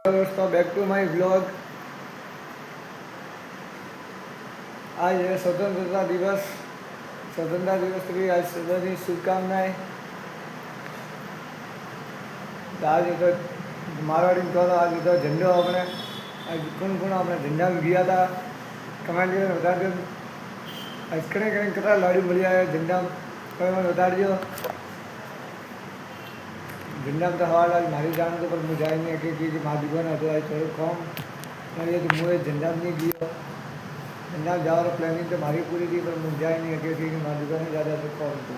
दोस्तों, back to my blog. आज है स्वतंत्रता दिवस। स्वतंत्रता दिवस की आज सभी शुभकामनाएं। आज तो मारवाड़ी में कहता आज तो झंडो अपने आज कौन अपने झंडा में गया था कमेंट करके बता दो। आज करें कितना लाड़ी बढ़िया है झंडा में बता दियो। झंडा में तो हवा आज मारी जाने तो पर मुझे आई नहीं कि माँ दुकान હતો आज थोड़ा कम ये तो मुझे झंडा में नहीं गयो। झंडा जाओ प्लानिंग तो मारी पूरी थी पर मुझे जाए नहीं कि माँ दुकान ज़्यादा तो कम थी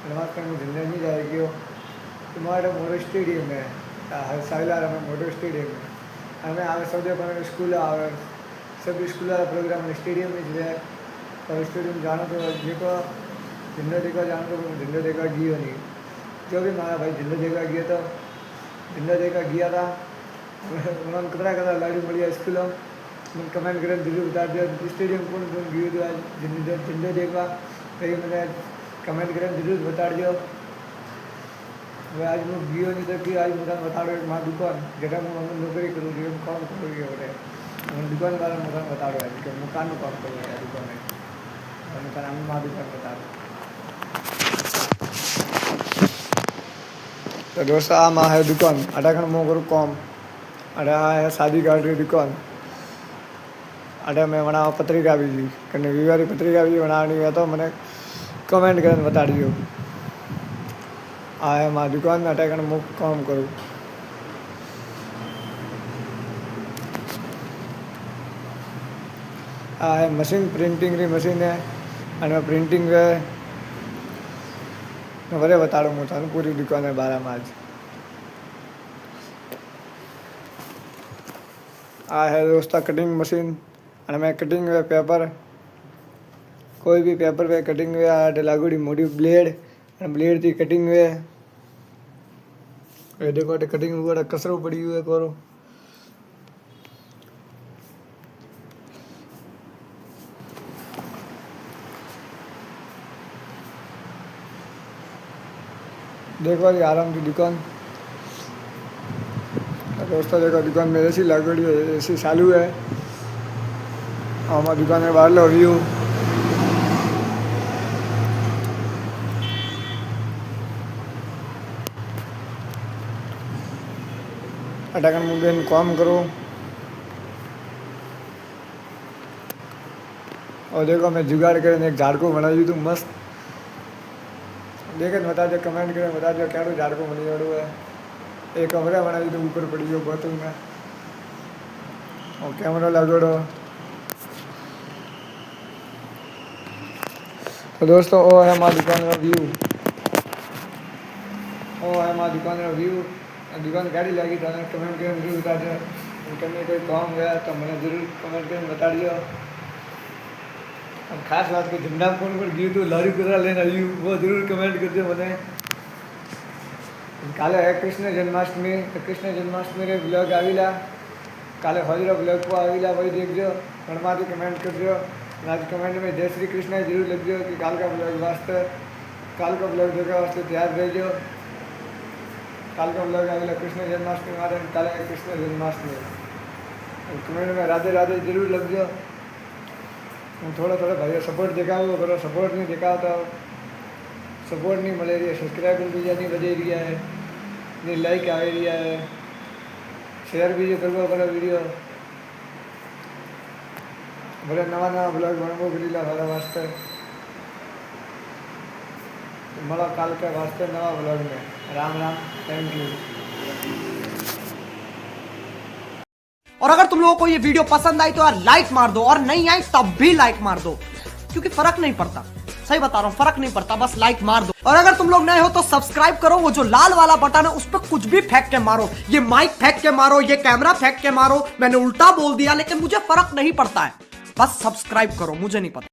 हमारे मैं झंडा नहीं जाए गयो। तुम्हारे मोटो स्टेडियम है साइलार में मोटो स्टेडियम है हमें आगे सब जगह स्कूल आवे सब स्कूल वाला प्रोग्राम स्टेडियम में जो है और स्टेडियम जाना तो जो झंडा देखा जाना तो झंडा देखा गयो नहीं जो भी मारा भाई झंडा देखा गया तो झंडा देखा गया था उन्होंने कतरा लाड़ी बढ़िया स्कूल मैंने कमेंट कर जरूर बता दिया स्टेडियम कौन गयो तो आज झंडा देखा कहीं मैंने कमेंट कर जरूर बता दियो। હવે આજ હું ગયો નહીં તો કે આજ મને બતાડો મારી દુકાન જેટા હું અમે નોકરી કરું છું એમ કામ કરું છું હવે મને દુકાનવાળા મને બતાડો આજ કે હું કાનું કામ કરું આ દુકાને અને તારે અમે મારી દુકાન બતાડો। तो दोस्तों आ माँ है दुकान अटा खन मो करूँ कॉम अटा है शादी कार्ड की दुकान अटा मैं बनावा पत्रिका भी थी कहीं विवारी पत्रिका भी बनानी है तो मैंने कमेंट कर बता दियो। आ है माँ दुकान में अटा खन मो काम करूँ। आ है मशीन प्रिंटिंग की मशीन है और प्रिंटिंग है वरे बताड़ो हूँ थाने पूरी दुकान है 12 में आज। आ है दोस्ता कटिंग मशीन और मैं कटिंग वे पेपर कोई भी पेपर पे कटिंग वे आ लागूड़ी मोटी ब्लेड ब्लेड थी कटिंग वे देखो कटिंग वगैरह कसरो पड़ी हुई है करो। देखो ये आराम की दुकान दोस्तों देखो दुकान में एसी लागड़ी है एसी चालू है हमारी दुकान में बाहर लो व्यू अटाकन मुझे काम करो और देखो मैं जुगाड़ कर एक झाड़ को बनाई तू मस्त देखे बता दो कमेंट करें बता दो क्या झाड़ को बनी वालू है एक कमरा बनाई तो ऊपर पड़ी गयो बाथरूम में और कैमरा लगोड़ो। तो दोस्तों वो है हमारी दुकान का व्यू वो है हमारी दुकान का व्यू दुकान गाड़ी लगी तो कमेंट करें जरूर बता दो करने कोई काम गया तो मैंने जरूर कमेंट करें बता दियो। खास बात को झंडा कौन गयु तो लारी कुतरा लेने आई वो जरूर कमेंट कर दो मैंने। काले है कृष्ण जन्माष्टमी रे ब्लॉग आविला काले हजरा ब्लॉग को आविला वही देखो गणमाती कमेंट करजो आज कमेंट में जय श्री कृष्ण जरूर लिखजो कि काल का ब्लॉग वास्ते काल का ब्लॉग देखा वास्ते तैयार रहो। काल का ब्लॉग आविला कृष्ण जन्माष्टमी मारे काले कृष्ण जन्माष्टमी कमेंट में राधे राधे जरूर लिखजो। थोड़ा भाई सपोर्ट दिखाओ करो सपोर्ट नहीं दिखाओ तो सपोर्ट नहीं मिले रही है सब्सक्राइबर भी नहीं बढ़े रही है नहीं लाइक आ रही है शेयर भी जो करवा करो वीडियो भले नवा ब्लॉग बनवो करीला हमारा वास्ते मला काल के वास्ते नवा ब्लॉग में राम राम थैंक यू। और अगर तुम लोगों को ये वीडियो पसंद आई तो यार लाइक मार दो और नहीं आई तब भी लाइक मार दो क्योंकि फर्क नहीं पड़ता सही बता रहा हूं फर्क नहीं पड़ता बस लाइक मार दो। और अगर तुम लोग नए हो तो सब्सक्राइब करो वो जो लाल वाला बटन है उस पर कुछ भी फेंक के मारो ये माइक फेंक के मारो ये कैमरा फेंक के मारो मैंने उल्टा बोल दिया लेकिन मुझे फर्क नहीं पड़ता है बस सब्सक्राइब करो मुझे नहीं पता।